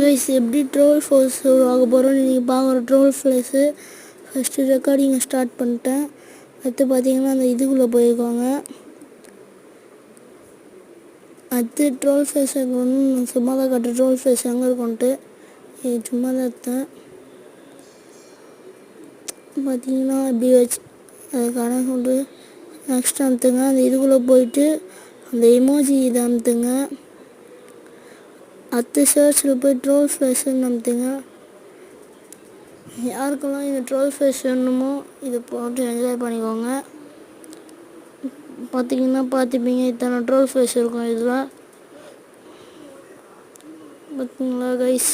Guys எப்படி troll force ஆக போகிறோன்னு நீங்கள் பார்க்குற ட்ரோல் ஃபேஸு ஃபஸ்ட்டு ரெக்கார்டிங்கை ஸ்டார்ட் பண்ணிட்டேன். அடுத்து பார்த்தீங்கன்னா அந்த இதுக்குள்ளே போயிருக்காங்க. அடுத்து ட்ரோல் ஃபேஸ் ஒன்று சும்மா தான் காட்டு ட்ரோல் ஃபேஸ் எங்கே இருக்கும்ன்ட்டு சும்மா தான் எடுத்தேன். பார்த்தீங்கன்னா இப்படி வச்சு அதுக்கான சொல்லிட்டு நெக்ஸ்ட் அமுத்துங்க. அந்த இதுக்குள்ளே போயிட்டு அந்த எமோஜி இதை அமுத்துங்க. அடுத்து சர்ச்சில் போய் ட்ரோல் ஃபேஸுன்னு அமுத்துங்க. யாருக்கெல்லாம் இந்த ட்ரோல் ஃபேஸ் வேணுமோ இதை போட்டு என்ஜாய் பண்ணிக்கோங்க. பார்த்தீங்கன்னா பார்த்துப்பீங்க இத்தனை ட்ரோல் ஃபேஸ் இருக்கும் இதில். பார்த்தீங்களா கைஸ்?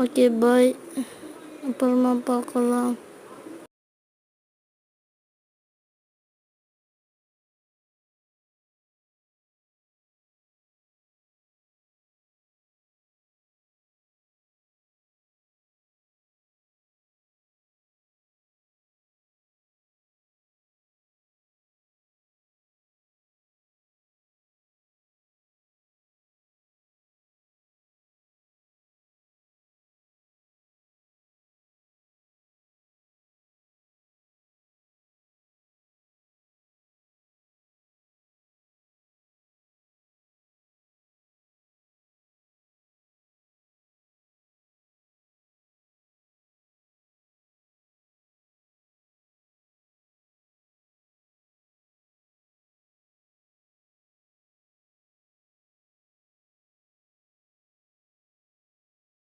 ஓகே பாய், அப்புறமா பார்க்கலாம்.